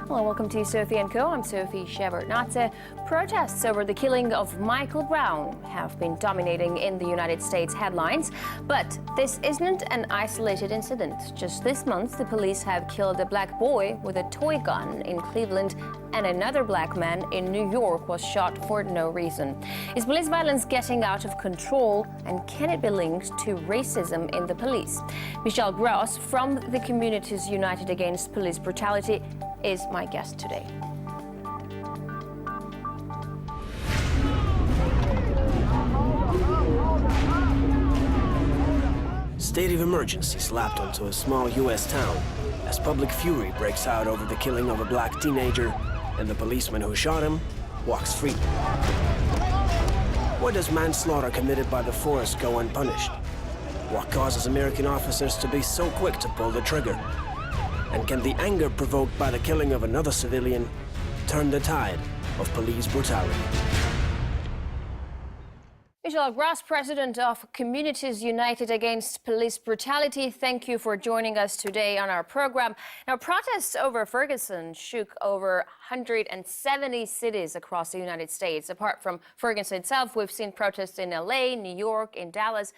Hello, welcome to Sophie&Co. I'm Sophie Shepard-Natze. Protests over the killing of Michael Brown have been dominating in the United States headlines, but this isn't an isolated incident. Just this month, the police have killed a black boy with a toy gun in Cleveland, and another black man in New York was shot for no reason. Is police violence getting out of control, and can it be linked to racism in the police? Michelle Gross from the Communities United Against Police Brutality is my guest today. State of emergency slapped onto a small U.S. town as public fury breaks out over the killing of a black teenager, and the policeman who shot him walks free. Why does manslaughter committed by the force go unpunished? What causes American officers to be so quick to pull the trigger? And can the anger provoked by the killing of another civilian turn the tide of police brutality? Michelle Gross, president of Communities United Against Police Brutality, thank you for joining us today on our program. Now, protests over Ferguson shook over 170 cities across the United States. Apart from Ferguson itself, we've seen protests in LA, New York, in Dallas.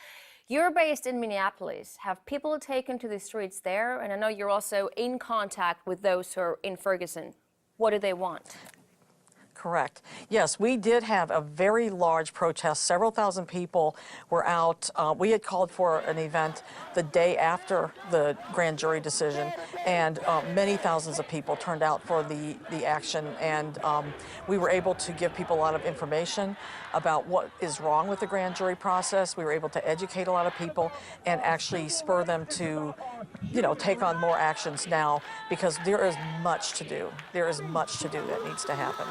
You're based in Minneapolis. Have people taken to the streets there? And I know you're also in contact with those who are in Ferguson. What do they want? Correct. Yes, we did have a very large protest. Several thousand people were out. We had called for an event the day after the grand jury decision, and many thousands of people turned out for the action. And we were able to give people a lot of information about what is wrong with the grand jury process. We were able to educate a lot of people and actually spur them to, take on more actions now, because there is much to do. There is much to do that needs to happen.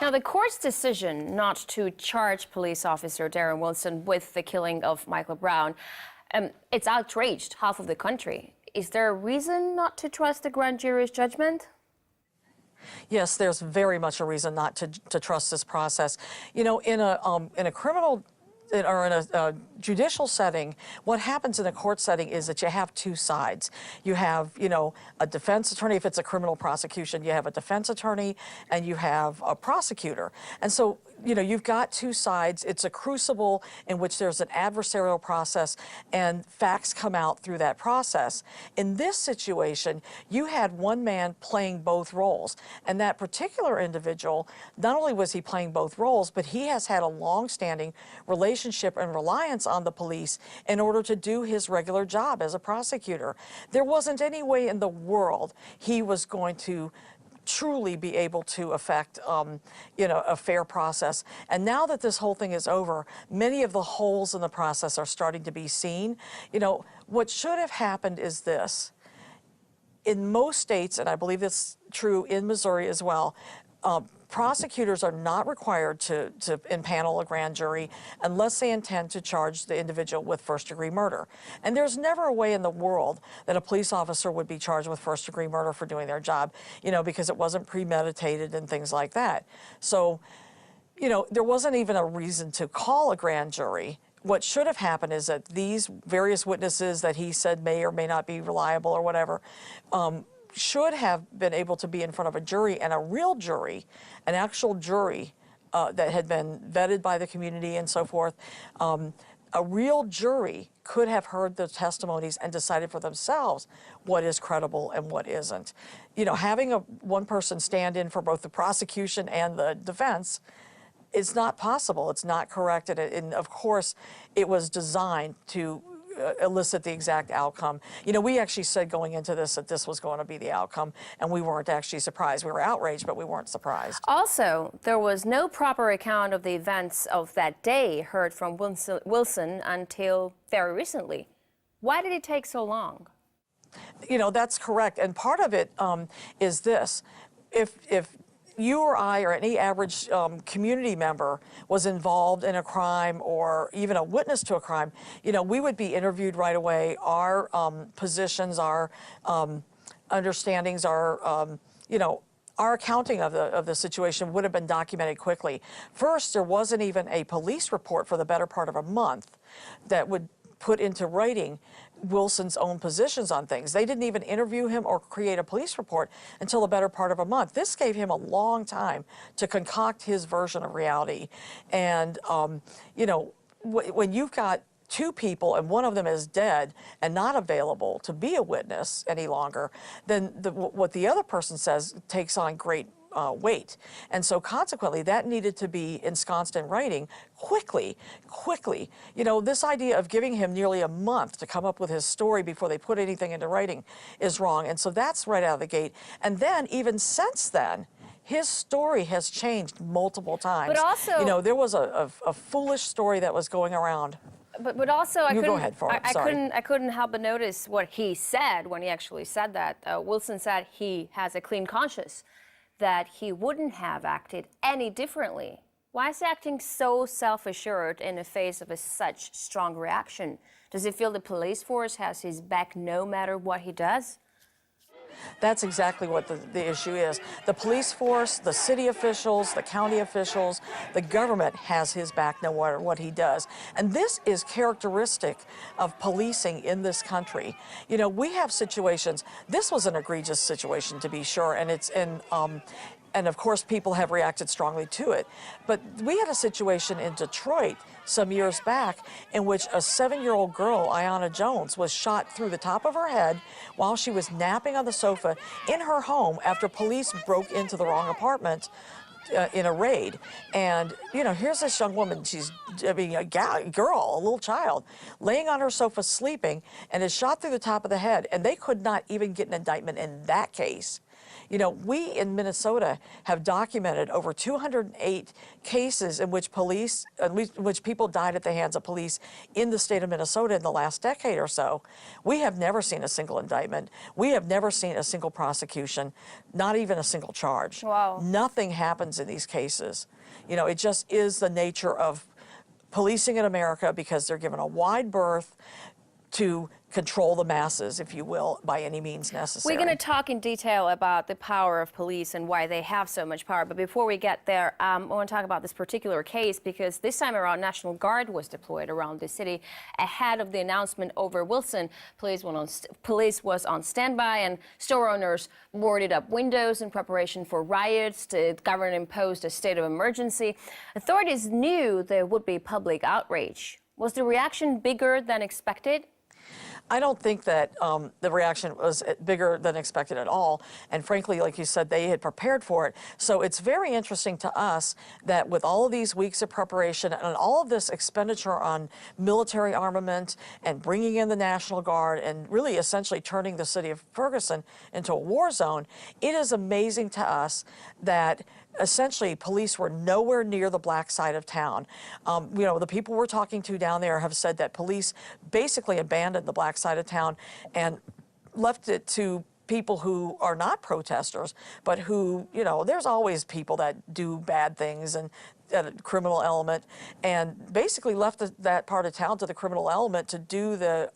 Now, the court's decision not to charge police officer Darren Wilson with the killing of Michael Brown, it's outraged half of the country. Is there a reason not to trust the grand jury's judgment? Yes, there's very much a reason not to trust this process. In a criminal or in a judicial setting, what happens in a court setting is that you have two sides. You have, a defense attorney. If it's a criminal prosecution, you have a defense attorney and you have a prosecutor. And so, you've got two sides. It's a crucible in which there's an adversarial process and facts come out through that process. In this situation, you had one man playing both roles. And that particular individual, not only was he playing both roles, but he has had a long-standing relationship and reliance on the police in order to do his regular job as a prosecutor. There wasn't any way in the world he was going to truly be able to affect, a fair process. And now that this whole thing is over, many of the holes in the process are starting to be seen. What should have happened is this. In most states, and I believe it's true in Missouri as well, prosecutors are not required to impanel a grand jury unless they intend to charge the individual with first-degree murder. And there's never a way in the world that a police officer would be charged with first-degree murder for doing their job, because it wasn't premeditated and things like that. So, there wasn't even a reason to call a grand jury. What should have happened is that these various witnesses that he said may or may not be reliable or whatever, should have been able to be in front of a jury, and a real jury, an actual jury that had been vetted by the community and so forth. A real jury could have heard the testimonies and decided for themselves what is credible and what isn't. Having one person stand in for both the prosecution and the defense is not possible. It's not correct. And of course, it was designed to elicit the exact outcome. We actually said going into this that this was going to be the outcome, and we weren't actually surprised. We were outraged, but we weren't surprised. Also, there was no proper account of the events of that day heard from Wilson until very recently. Why did it take so long? That's correct. And part of it is this. If you or I or any average community member was involved in a crime or even a witness to a crime, we would be interviewed right away. Our positions, our understandings, our accounting of the situation would have been documented quickly. First, there wasn't even a police report for the better part of a month that would put into writing Wilson's own positions on things. They didn't even interview him or create a police report until the better part of a month. This gave him a long time to concoct his version of reality. And, you know, when you've got two people and one of them is dead and not available to be a witness any longer, then what the other person says takes on great weight. And so consequently, that needed to be ensconced in writing quickly. You know, this idea of giving him nearly a month to come up with his story before they put anything into writing is wrong. And so that's right out of the gate. And then even since then, his story has changed multiple times. But also, you know, there was a foolish story that was going around. But also, I couldn't help but notice what he said when he actually said that. Wilson said he has a clean conscience, that he wouldn't have acted any differently. Why is he acting so self-assured in the face of such strong reaction? Does he feel the police force has his back no matter what he does? That's exactly what the issue is. The police force, the city officials, the county officials, the government has his back no matter what he does. And this is characteristic of policing in this country. You know, we have situations, this was an egregious situation to be sure, and of course, people have reacted strongly to it. But we had a situation in Detroit some years back in which a 7-year-old girl, Ayanna Jones, was shot through the top of her head while she was napping on the sofa in her home after police broke into the wrong apartment in a raid. And, you know, here's this young woman, she's, I mean, a girl, a little child, laying on her sofa sleeping and is shot through the top of the head. And they could not even get an indictment in that case. You know, we in Minnesota have documented over 208 cases in which people died at the hands of police in the state of Minnesota in the last decade or so. We have never seen a single indictment. We have never seen a single prosecution, not even a single charge. Wow. Nothing happens in these cases. You know, it just is the nature of policing in America because they're given a wide berth to control the masses, if you will, by any means necessary. We're going to talk in detail about the power of police and why they have so much power. But before we get there, I want to talk about this particular case because this time around, National Guard was deployed around the city ahead of the announcement over Wilson. Police was on standby and store owners boarded up windows in preparation for riots. The government imposed a state of emergency. Authorities knew there would be public outrage. Was the reaction bigger than expected? I don't think that the reaction was bigger than expected at all. And frankly, like you said, they had prepared for it. So it's very interesting to us that with all of these weeks of preparation and all of this expenditure on military armament and bringing in the National Guard and really essentially turning the city of Ferguson into a war zone, it is amazing to us that essentially police were nowhere near the black side of town. You know, the people we're talking to down there have said that police basically abandoned the black side of town and left it to people who are not protesters, but who, you know, there's always people that do bad things and a criminal element, and basically left that part of town to the criminal element to do the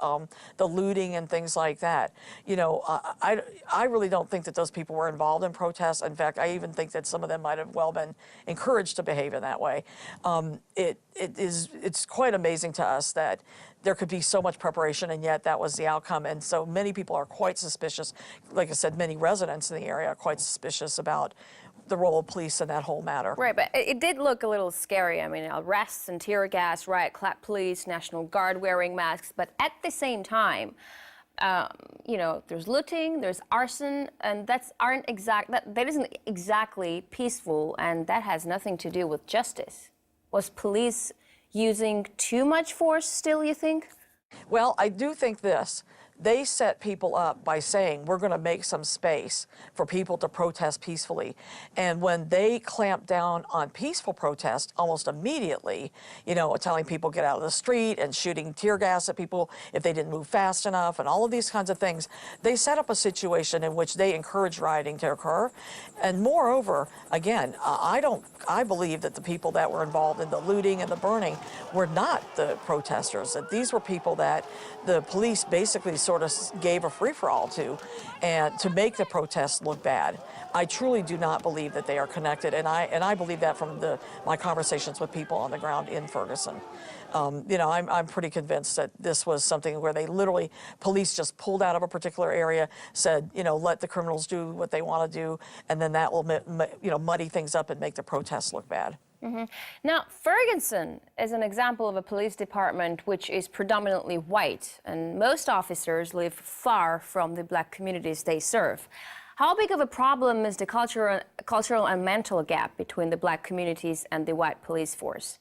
looting and things like that. You know, I really don't think that those people were involved in protests. In fact, I even think that some of them might have well been encouraged to behave in that way. It's quite amazing to us that there could be so much preparation, and yet that was the outcome. And so many people are quite suspicious. Like I said, many residents in the area are quite suspicious about the role of police in that whole matter. Right, but it did look a little scary. I mean, arrests and tear gas, riot-clad police, National Guard wearing masks. But at the same time, you know, there's looting, there's arson, and that isn't exactly peaceful, and that has nothing to do with justice. Was police using too much force still, you think? Well, I do think this. They set people up by saying, we're going to make some space for people to protest peacefully. And when they clamped down on peaceful protest almost immediately, you know, telling people get out of the street and shooting tear gas at people if they didn't move fast enough and all of these kinds of things, they set up a situation in which they encouraged rioting to occur. And moreover, again, I believe that the people that were involved in the looting and the burning were not the protesters, that these were people that the police basically sort of gave a free-for-all to, and to make the protests look bad. I truly do not believe that they are connected, and I believe that from my conversations with people on the ground in Ferguson. You know, I'm pretty convinced that this was something where they literally, police just pulled out of a particular area, said, you know, let the criminals do what they want to do, and then that will, you know, muddy things up and make the protests look bad. Mm-hmm. Now, Ferguson is an example of a police department which is predominantly white, and most officers live far from the black communities they serve. How big of a problem is the cultural and mental gap between the black communities and the white police force?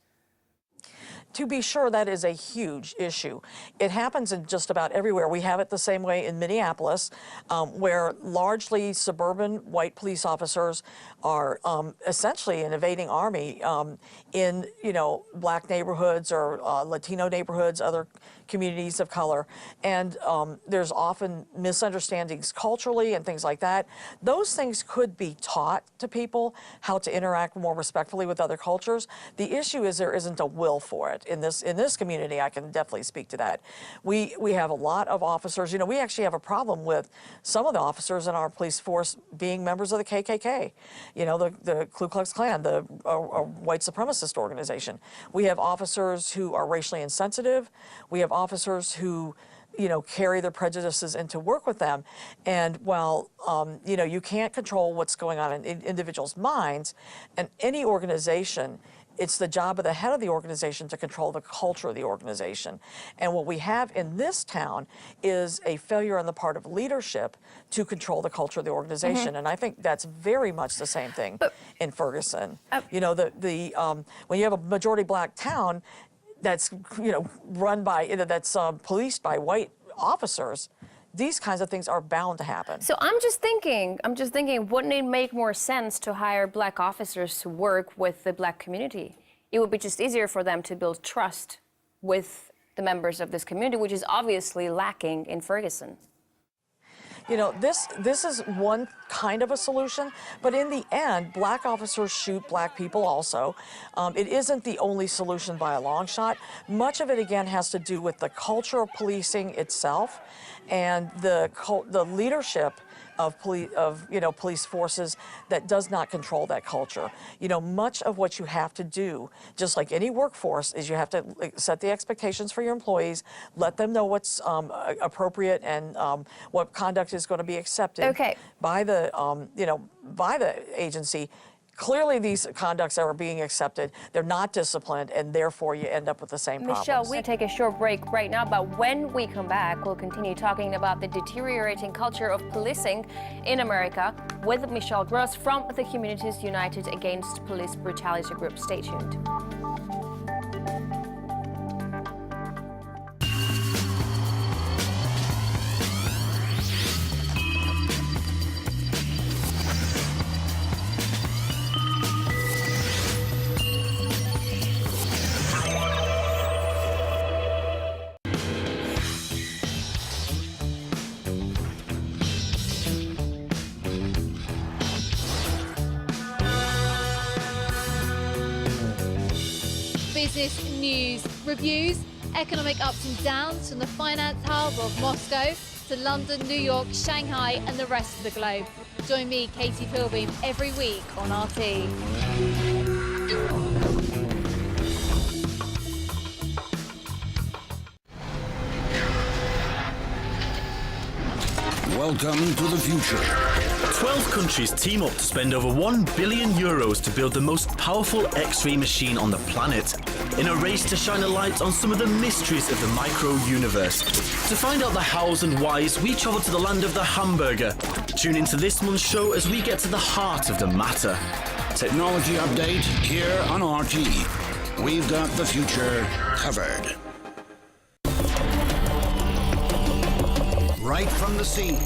To be sure, that is a huge issue. It happens in just about everywhere. We have it the same way in Minneapolis, where largely suburban white police officers are essentially an invading army in, you know, black neighborhoods or Latino neighborhoods, other communities of color. And there's often misunderstandings culturally and things like that. Those things could be taught to people, how to interact more respectfully with other cultures. The issue is there isn't a will for it. In this community, I can definitely speak to that. We have a lot of officers. You know, we actually have a problem with some of the officers in our police force being members of the KKK. You know, the Ku Klux Klan, the white supremacist organization. We have officers who are racially insensitive. We have officers who, you know, carry their prejudices into work with them. And while, you know, you can't control what's going on in individuals' minds, and any organization, it's the job of the head of the organization to control the culture of the organization. And what we have in this town is a failure on the part of leadership to control the culture of the organization. Mm-hmm. And I think that's very much the same thing in Ferguson. You know, when you have a majority black town that's, you know, run by, you know, that's policed by white officers, these kinds of things are bound to happen. So I'm just thinking, wouldn't it make more sense to hire black officers to work with the black community? It would be just easier for them to build trust with the members of this community, which is obviously lacking in Ferguson. You know, this is one kind of a solution, but in the end, black officers shoot black people also. It isn't the only solution by a long shot. Much of it, again, has to do with the culture of policing itself and the leadership of police forces that does not control that culture. You know, much of what you have to do, just like any workforce, is you have to set the expectations for your employees, let them know what's appropriate and what conduct is going to be accepted by the by the agency. Clearly, these conducts that are being accepted, they're not disciplined, and therefore you end up with the same problems. Michelle, we take a short break right now, but when we come back, we'll continue talking about the deteriorating culture of policing in America with Michelle Gross from the Communities United Against Police Brutality group. Stay tuned. Business news, reviews, economic ups and downs from the finance hub of Moscow to London, New York, Shanghai and the rest of the globe. Join me, Katie Pilbeam, every week on RT. Welcome to the future. 12 countries team up to spend over €1 billion to build the most powerful X-ray machine on the planet, in a race to shine a light on some of the mysteries of the micro-universe. To find out the hows and whys, we travel to the land of the hamburger. Tune into this month's show as we get to the heart of the matter. Technology update here on RT. We've got the future covered. Right from the scene.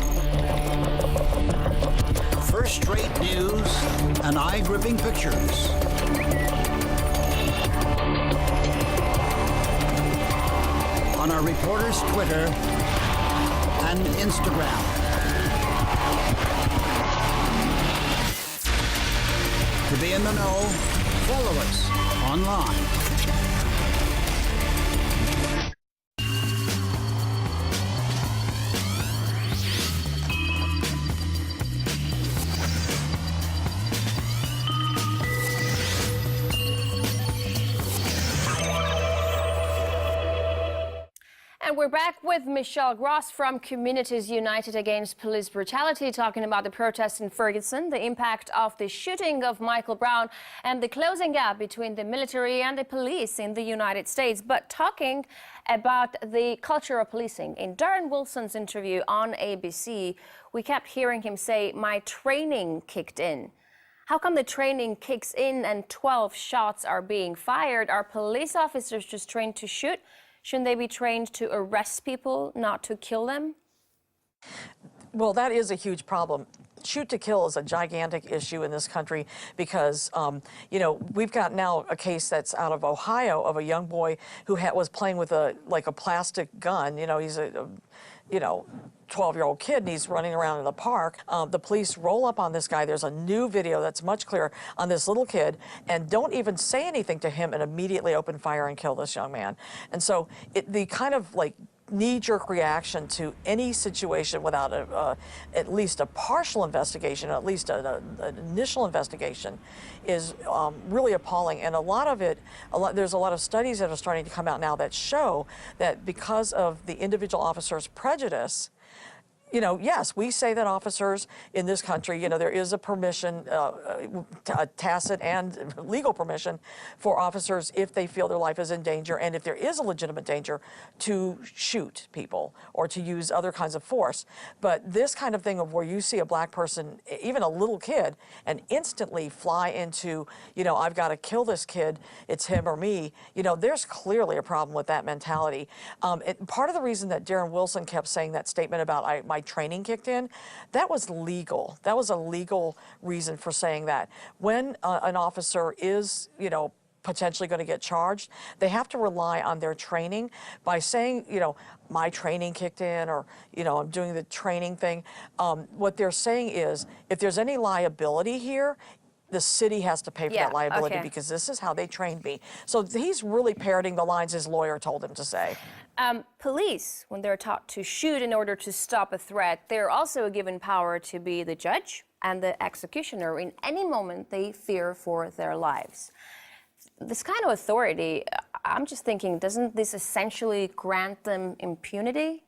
First-rate news and eye-gripping pictures. On our reporters' Twitter and Instagram. To be in the know, follow us online. we're back with Michelle Gross from Communities United Against Police Brutality, talking about the protests in Ferguson, the impact of the shooting of Michael Brown, and the closing gap between the military and the police in the United States. But talking about the culture of policing, in Darren Wilson's interview on ABC, we kept hearing him say, "My training kicked in." How come the training kicks in and 12 shots are being fired? Are police officers just trained to shoot? Shouldn't they be trained to arrest people, not to kill them? Well, that is a huge problem. Shoot to kill is a gigantic issue in this country because, you know, we've got now a case that's out of Ohio of a young boy who was playing with a plastic gun. You know, he's a 12-year-old kid, and he's running around in the park. The police roll up on this guy. There's a new video that's much clearer on this little kid, and don't even say anything to him and immediately open fire and kill this young man. And so the kind of knee-jerk reaction to any situation without at least a partial investigation, at least an initial investigation, is really appalling. And there's a lot of studies that are starting to come out now that show that because of the individual officer's prejudice, you know, yes, we say that officers in this country, you know, there is a permission, a tacit and legal permission for officers if they feel their life is in danger and if there is a legitimate danger to shoot people or to use other kinds of force. But this kind of thing of where you see a black person, even a little kid, and instantly fly into, you know, I've got to kill this kid, it's him or me, you know, there's clearly a problem with that mentality. Part of the reason that Darren Wilson kept saying that statement about my training kicked in, that was legal. That was a legal reason for saying that. When an officer is, you know, potentially going to get charged, they have to rely on their training by saying, you know, my training kicked in, or, you know, I'm doing the training thing. What they're saying is, if there's any liability here, the city has to pay for that liability because this is how they trained me. So he's really parroting the lines his lawyer told him to say. Police, when they're taught to shoot in order to stop a threat, they're also given power to be the judge and the executioner in any moment they fear for their lives. This kind of authority, I'm just thinking, doesn't this essentially grant them impunity?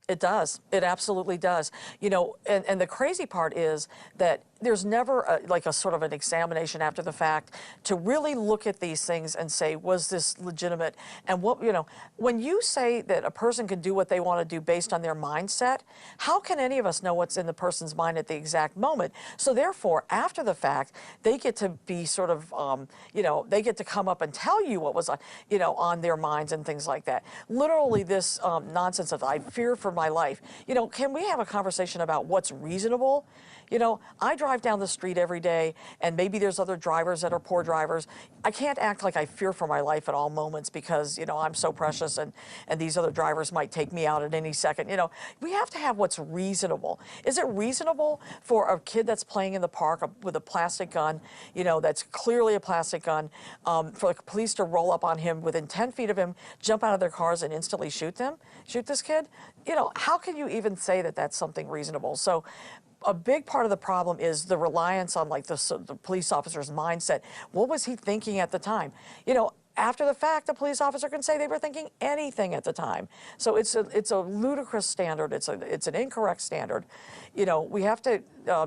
It does. It absolutely does. You know, and the crazy part is that there's never a sort of an examination after the fact to really look at these things and say, was this legitimate? And what, you know, when you say that a person can do what they want to do based on their mindset, how can any of us know what's in the person's mind at the exact moment? So therefore, after the fact, they get to be sort of, you know, they get to come up and tell you what was, you know, on their minds and things like that. Literally this nonsense of, I fear for my life. You know, can we have a conversation about what's reasonable? You know, I drive down the street every day, and maybe there's other drivers that are poor drivers. I can't act like I fear for my life at all moments because, you know, I'm so precious and these other drivers might take me out at any second. You know, we have to have what's reasonable. Is it reasonable for a kid that's playing in the park with a plastic gun, you know, that's clearly a plastic gun, for the police to roll up on him within 10 feet of him, jump out of their cars and instantly shoot this kid? You know, how can you even say that that's something reasonable? So a big part of the problem is the reliance on the police officer's mindset. What was he thinking at the time? You know, after the fact, the police officer can say they were thinking anything at the time. So it's a ludicrous standard. It's an incorrect standard. You know, we have to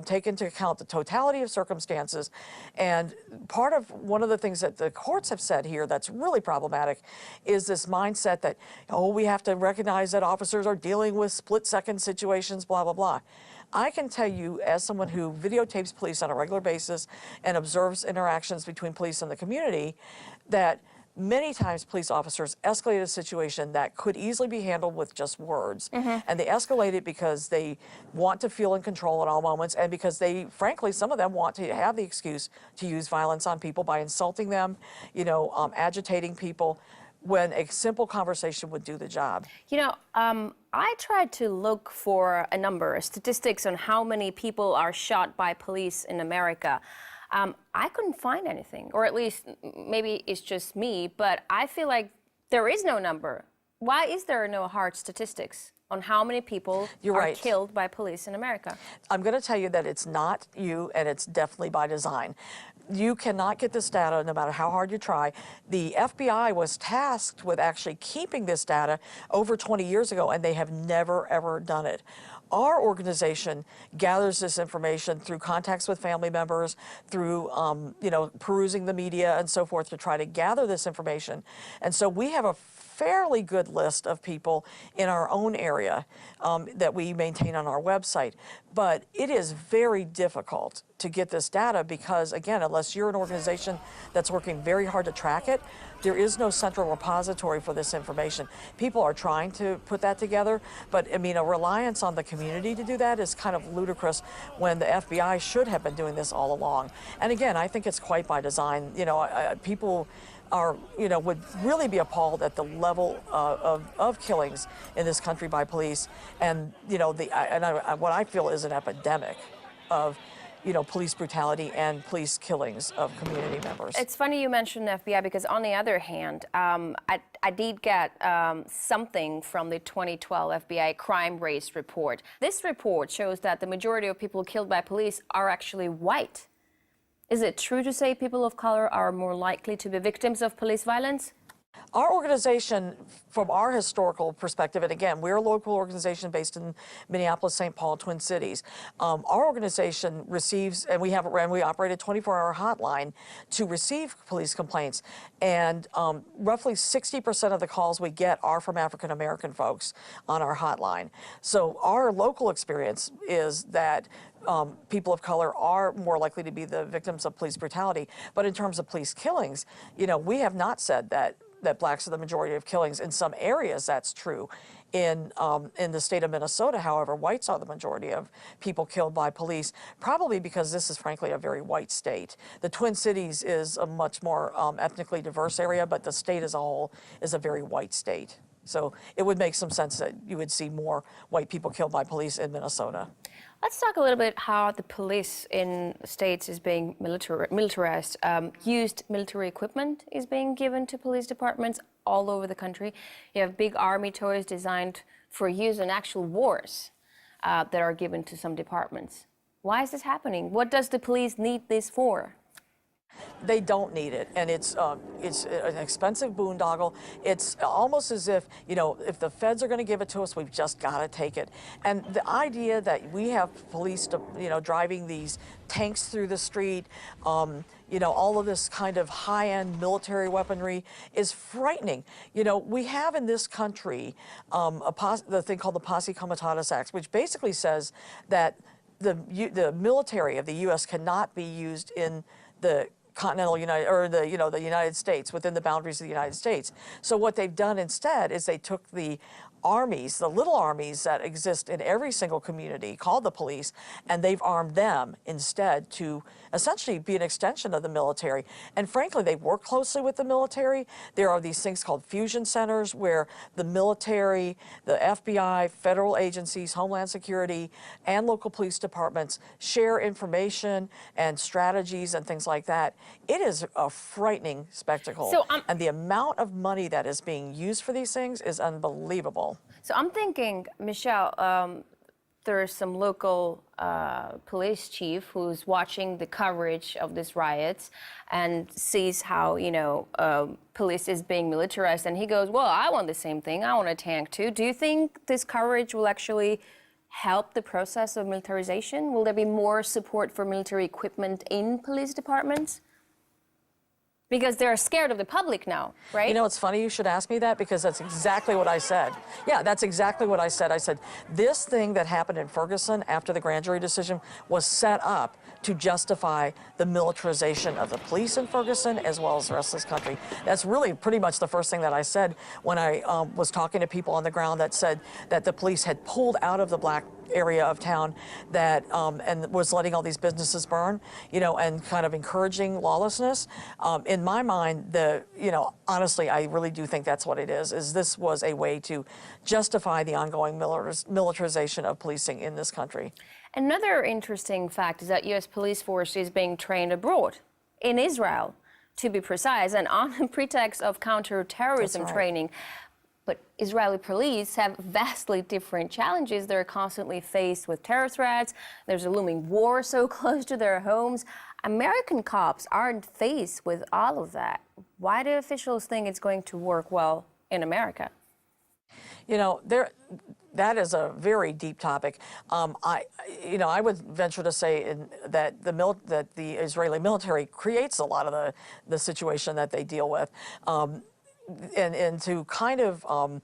take into account the totality of circumstances. And one of the things that the courts have said here that's really problematic is this mindset that, oh, we have to recognize that officers are dealing with split-second situations, blah, blah, blah. I can tell you, as someone who videotapes police on a regular basis and observes interactions between police and the community, that many times police officers escalate a situation that could easily be handled with just words. And they escalate it because they want to feel in control at all moments, and because they, frankly, some of them want to have the excuse to use violence on people by insulting them, you know, agitating people, when a simple conversation would do the job. You know, I tried to look for a number, statistics on how many people are shot by police in America. I couldn't find anything, or at least maybe it's just me, but I feel like there is no number. Why is there no hard statistics? on how many people are killed by police in America? I'm going to tell you that it's not you, and it's definitely by design. You cannot get this data no matter how hard you try. The FBI was tasked with actually keeping this data over 20 years ago, and they have never, ever done it. Our organization gathers this information through contacts with family members, through perusing the media and so forth to try to gather this information. And so we have a fairly good list of people in our own area that we maintain on our website. But it is very difficult to get this data because, again, unless you're an organization that's working very hard to track it, there is no central repository for this information. People are trying to put that together, but I mean, a reliance on the community to do that is kind of ludicrous when the FBI should have been doing this all along. And again, I think it's quite by design. People are, would really be appalled at the level of killings in this country by police, and what I feel is an epidemic of police brutality and police killings of community members. It's funny you mentioned FBI because, on the other hand, I did get something from the 2012 FBI crime race report. This report shows that the majority of people killed by police are actually white. Is it true to say people of color are more likely to be victims of police violence? Our organization, from our historical perspective, and again, we're a local organization based in Minneapolis, St. Paul, Twin Cities. Our organization receives, and we operate a 24-hour hotline to receive police complaints. And roughly 60% of the calls we get are from African American folks on our hotline. So our local experience is that people of color are more likely to be the victims of police brutality. But in terms of police killings, we have not said that blacks are the majority of killings. In some areas, that's true. In the state of Minnesota, however, whites are the majority of people killed by police, probably because this is, frankly, a very white state. The Twin Cities is a much more ethnically diverse area, but the state as a whole is a very white state. So it would make some sense that you would see more white people killed by police in Minnesota. Let's talk a little bit how the police in states is being militarized. Used military equipment is being given to police departments all over the country. You have big army toys designed for use in actual wars that are given to some departments. Why is this happening? What does the police need this for? They don't need it, and it's an expensive boondoggle. It's almost as if, if the feds are going to give it to us, we've just got to take it. And the idea that we have police, driving these tanks through the street, all of this kind of high-end military weaponry is frightening. We have in this country the thing called the Posse Comitatus Act, which basically says that the military of the U.S. cannot be used in the continental the United States, within the boundaries of the United States. So what they've done instead is they took the armies, the little armies that exist in every single community called the police, and they've armed them instead to essentially be an extension of the military. And frankly, they work closely with the military. There are these things called fusion centers where the military, the FBI, federal agencies, Homeland Security, and local police departments share information and strategies and things like that. It is a frightening spectacle. And the amount of money that is being used for these things is unbelievable. So I'm thinking, Michelle, there's some local police chief who's watching the coverage of these riots and sees how, police is being militarized, and he goes, well, I want the same thing. I want a tank too. Do you think this coverage will actually help the process of militarization? Will there be more support for military equipment in police departments? Because they're scared of the public now, right? It's funny you should ask me that, because that's exactly what I said. Yeah, that's exactly what I said. I said, this thing that happened in Ferguson after the grand jury decision was set up to justify the militarization of the police in Ferguson as well as the rest of this country. That's really pretty much the first thing that I said when I was talking to people on the ground that said that the police had pulled out of the black area of town that and was letting all these businesses burn, and kind of encouraging lawlessness. In my mind, honestly, I really do think that's what it is this was a way to justify the ongoing militarization of policing in this country. Another interesting fact is that U.S. police force is being trained abroad, in Israel, to be precise, and on the pretext of counter-terrorism training. But Israeli police have vastly different challenges. They're constantly faced with terror threats. There's a looming war so close to their homes. American cops aren't faced with all of that. Why do officials think it's going to work well in America? You know, that is a very deep topic. I would venture to say that the Israeli military creates a lot of the situation that they deal with, and to kind of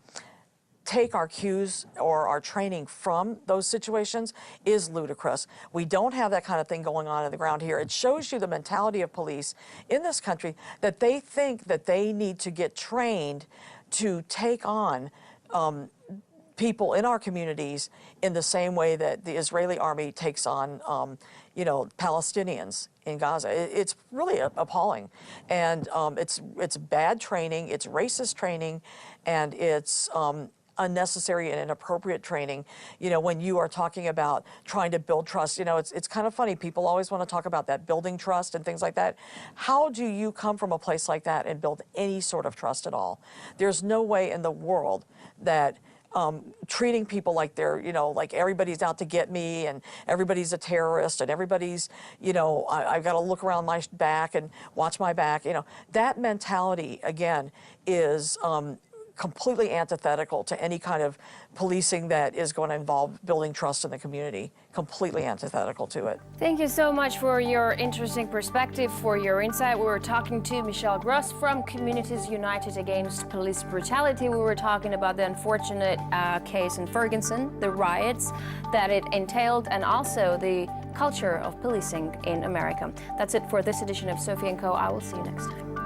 take our cues or our training from those situations is ludicrous. We don't have that kind of thing going on the ground here. It shows you the mentality of police in this country, that they think that they need to get trained to take on people in our communities in the same way that the Israeli army takes on, Palestinians in Gaza. It's really appalling, and it's bad training, it's racist training, and it's unnecessary and inappropriate training. You know, when you are talking about trying to build trust, it's kind of funny. People always want to talk about that, building trust and things like that. How do you come from a place like that and build any sort of trust at all? There's no way in the world that treating people like they're, like everybody's out to get me and everybody's a terrorist and everybody's, I've got to look around my back and watch my back. That mentality, again, is completely antithetical to any kind of policing that is going to involve building trust in the community. Completely antithetical to it. Thank you so much for your interesting perspective, for your insight. We were talking to Michelle Gross from Communities United Against Police Brutality. We were talking about the unfortunate case in Ferguson, the riots that it entailed, and also the culture of policing in America. That's it for this edition of Sophie&Co. I will see you next time.